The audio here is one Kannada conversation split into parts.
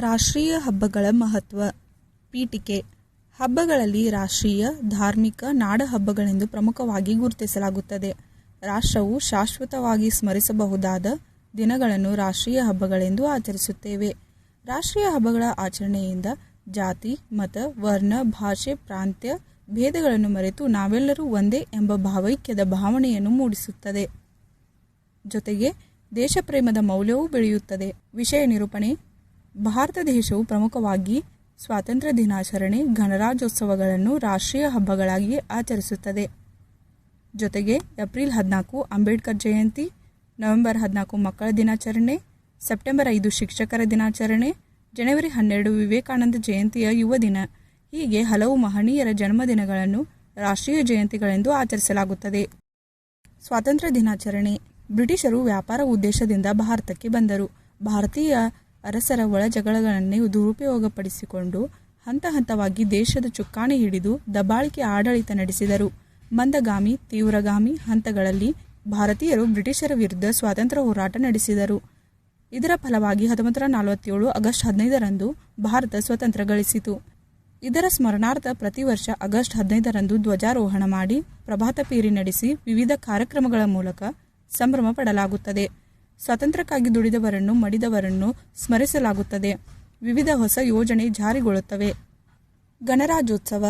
ರಾಷ್ಟ್ರೀಯ ಹಬ್ಬಗಳ ಮಹತ್ವ. ಪೀಠಿಕೆ. ಹಬ್ಬಗಳಲ್ಲಿ ರಾಷ್ಟ್ರೀಯ, ಧಾರ್ಮಿಕ, ನಾಡ ಹಬ್ಬಗಳೆಂದು ಪ್ರಮುಖವಾಗಿ ಗುರುತಿಸಲಾಗುತ್ತದೆ. ರಾಷ್ಟ್ರವು ಶಾಶ್ವತವಾಗಿ ಸ್ಮರಿಸಬಹುದಾದ ದಿನಗಳನ್ನು ರಾಷ್ಟ್ರೀಯ ಹಬ್ಬಗಳೆಂದು ಆಚರಿಸುತ್ತೇವೆ. ರಾಷ್ಟ್ರೀಯ ಹಬ್ಬಗಳ ಆಚರಣೆಯಿಂದ ಜಾತಿ, ಮತ, ವರ್ಣ, ಭಾಷೆ, ಪ್ರಾಂತ್ಯ ಭೇದಗಳನ್ನು ಮರೆತು ನಾವೆಲ್ಲರೂ ಒಂದೇ ಎಂಬ ಭಾವೈಕ್ಯದ ಭಾವನೆಯನ್ನು ಮೂಡಿಸುತ್ತದೆ. ಜೊತೆಗೆ ದೇಶಪ್ರೇಮದ ಮೌಲ್ಯವೂ ಬೆಳೆಯುತ್ತದೆ. ವಿಷಯ ನಿರೂಪಣೆ. ಭಾರತ ದೇಶವು ಪ್ರಮುಖವಾಗಿ ಸ್ವಾತಂತ್ರ್ಯ ದಿನಾಚರಣೆ, ಗಣರಾಜ್ಯೋತ್ಸವಗಳನ್ನು ರಾಷ್ಟ್ರೀಯ ಹಬ್ಬಗಳಾಗಿ ಆಚರಿಸುತ್ತದೆ. ಜೊತೆಗೆ ಏಪ್ರಿಲ್ 14 ಅಂಬೇಡ್ಕರ್ ಜಯಂತಿ, ನವೆಂಬರ್ 14 ಮಕ್ಕಳ ದಿನಾಚರಣೆ, ಸೆಪ್ಟೆಂಬರ್ 5 ಶಿಕ್ಷಕರ ದಿನಾಚರಣೆ, ಜನವರಿ 12 ವಿವೇಕಾನಂದ ಜಯಂತಿಯ ಯುವ ದಿನ, ಹೀಗೆ ಹಲವು ಮಹನೀಯರ ಜನ್ಮದಿನಗಳನ್ನು ರಾಷ್ಟ್ರೀಯ ಜಯಂತಿಗಳೆಂದು ಆಚರಿಸಲಾಗುತ್ತದೆ. ಸ್ವಾತಂತ್ರ್ಯ ದಿನಾಚರಣೆ. ಬ್ರಿಟಿಷರು ವ್ಯಾಪಾರ ಉದ್ದೇಶದಿಂದ ಭಾರತಕ್ಕೆ ಬಂದರು. ಭಾರತೀಯ ಅರಸರ ಒಳ ಜಗಳಗಳನ್ನೇ ದುರುಪಯೋಗಪಡಿಸಿಕೊಂಡು ಹಂತ ಹಂತವಾಗಿ ದೇಶದ ಚುಕ್ಕಾಣಿ ಹಿಡಿದು ದಬ್ಬಾಳಿಕೆ ಆಡಳಿತ ನಡೆಸಿದರು. ಮಂದಗಾಮಿ, ತೀವ್ರಗಾಮಿ ಹಂತಗಳಲ್ಲಿ ಭಾರತೀಯರು ಬ್ರಿಟಿಷರ ವಿರುದ್ಧ ಸ್ವಾತಂತ್ರ್ಯ ಹೋರಾಟ ನಡೆಸಿದರು. ಇದರ ಫಲವಾಗಿ 1947 ಆಗಸ್ಟ್ 15ರಂದು ಭಾರತ ಸ್ವತಂತ್ರ ಗಳಿಸಿತು. ಇದರ ಸ್ಮರಣಾರ್ಥ ಪ್ರತಿ ವರ್ಷ ಆಗಸ್ಟ್ 15ರಂದು ಧ್ವಜಾರೋಹಣ ಮಾಡಿ ಪ್ರಭಾತ ಪೇರಿ ನಡೆಸಿ ವಿವಿಧ ಕಾರ್ಯಕ್ರಮಗಳ ಮೂಲಕ ಸಂಭ್ರಮ ಪಡಲಾಗುತ್ತದೆ. ಸ್ವಾತಂತ್ರ್ಯಕ್ಕಾಗಿ ದುಡಿದವರನ್ನು, ಮಡಿದವರನ್ನು ಸ್ಮರಿಸಲಾಗುತ್ತದೆ. ವಿವಿಧ ಹೊಸ ಯೋಜನೆ ಜಾರಿಗೊಳ್ಳುತ್ತವೆ. ಗಣರಾಜ್ಯೋತ್ಸವ.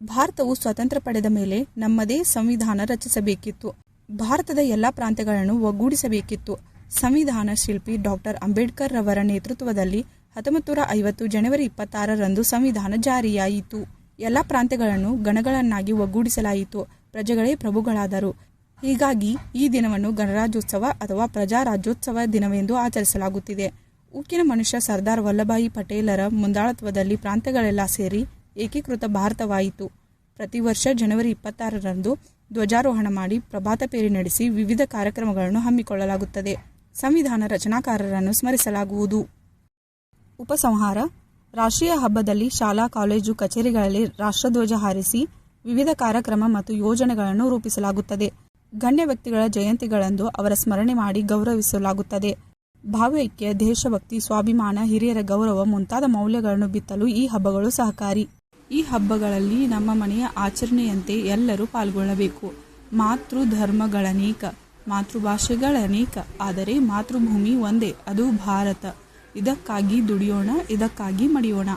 ಭಾರತವು ಸ್ವಾತಂತ್ರ್ಯ ಪಡೆದ ಮೇಲೆ ನಮ್ಮದೇ ಸಂವಿಧಾನ ರಚಿಸಬೇಕಿತ್ತು. ಭಾರತದ ಎಲ್ಲ ಪ್ರಾಂತ್ಯಗಳನ್ನು ಒಗ್ಗೂಡಿಸಬೇಕಿತ್ತು. ಸಂವಿಧಾನ ಶಿಲ್ಪಿ ಡಾಕ್ಟರ್ ಅಂಬೇಡ್ಕರ್ ರವರ ನೇತೃತ್ವದಲ್ಲಿ 1950 ಜನವರಿ 26ರಂದು ಸಂವಿಧಾನ ಜಾರಿಯಾಯಿತು. ಎಲ್ಲ ಪ್ರಾಂತ್ಯಗಳನ್ನು ಗಣಗಳನ್ನಾಗಿ ಒಗ್ಗೂಡಿಸಲಾಯಿತು. ಪ್ರಜೆಗಳೇ ಪ್ರಭುಗಳಾದರು. ಹೀಗಾಗಿ ಈ ದಿನವನ್ನು ಗಣರಾಜ್ಯೋತ್ಸವ ಅಥವಾ ಪ್ರಜಾರಾಜ್ಯೋತ್ಸವ ದಿನವೆಂದು ಆಚರಿಸಲಾಗುತ್ತಿದೆ. ಉಕ್ಕಿನ ಮನುಷ್ಯ ಸರ್ದಾರ್ ವಲ್ಲಭಾಯಿ ಪಟೇಲರ ಮುಂದಾಳತ್ವದಲ್ಲಿ ಪ್ರಾಂತ್ಯಗಳೆಲ್ಲ ಸೇರಿ ಏಕೀಕೃತ ಭಾರತವಾಯಿತು. ಪ್ರತಿ ವರ್ಷ ಜನವರಿ 26ರಂದು ಧ್ವಜಾರೋಹಣ ಮಾಡಿ ಪ್ರಭಾತ ಪೇರಿ ನಡೆಸಿ ವಿವಿಧ ಕಾರ್ಯಕ್ರಮಗಳನ್ನು ಹಮ್ಮಿಕೊಳ್ಳಲಾಗುತ್ತದೆ. ಸಂವಿಧಾನ ರಚನಾಕಾರರನ್ನು ಸ್ಮರಿಸಲಾಗುವುದು. ಉಪಸಂಹಾರ. ರಾಷ್ಟ್ರೀಯ ಹಬ್ಬದಲ್ಲಿ ಶಾಲಾ, ಕಾಲೇಜು, ಕಚೇರಿಗಳಲ್ಲಿ ರಾಷ್ಟ್ರಧ್ವಜ ಹಾರಿಸಿ ವಿವಿಧ ಕಾರ್ಯಕ್ರಮ ಮತ್ತು ಯೋಜನೆಗಳನ್ನು ರೂಪಿಸಲಾಗುತ್ತದೆ. ಗಣ್ಯ ವ್ಯಕ್ತಿಗಳ ಜಯಂತಿಗಳಂದು ಅವರ ಸ್ಮರಣೆ ಮಾಡಿ ಗೌರವಿಸಲಾಗುತ್ತದೆ. ಭಾವೈಕ್ಯ, ದೇಶಭಕ್ತಿ, ಸ್ವಾಭಿಮಾನ, ಹಿರಿಯರ ಗೌರವ ಮುಂತಾದ ಮೌಲ್ಯಗಳನ್ನು ಬಿತ್ತಲು ಈ ಹಬ್ಬಗಳು ಸಹಕಾರಿ. ಈ ಹಬ್ಬಗಳಲ್ಲಿ ನಮ್ಮ ಮನೆಯ ಆಚರಣೆಯಂತೆ ಎಲ್ಲರೂ ಪಾಲ್ಗೊಳ್ಳಬೇಕು. ಮಾತೃಧರ್ಮಗಳನೇಕ, ಮಾತೃಭಾಷೆಗಳನೇಕ, ಆದರೆ ಮಾತೃಭೂಮಿ ಒಂದೇ, ಅದು ಭಾರತ. ಇದಕ್ಕಾಗಿ ದುಡಿಯೋಣ, ಇದಕ್ಕಾಗಿ ಮಡಿಯೋಣ.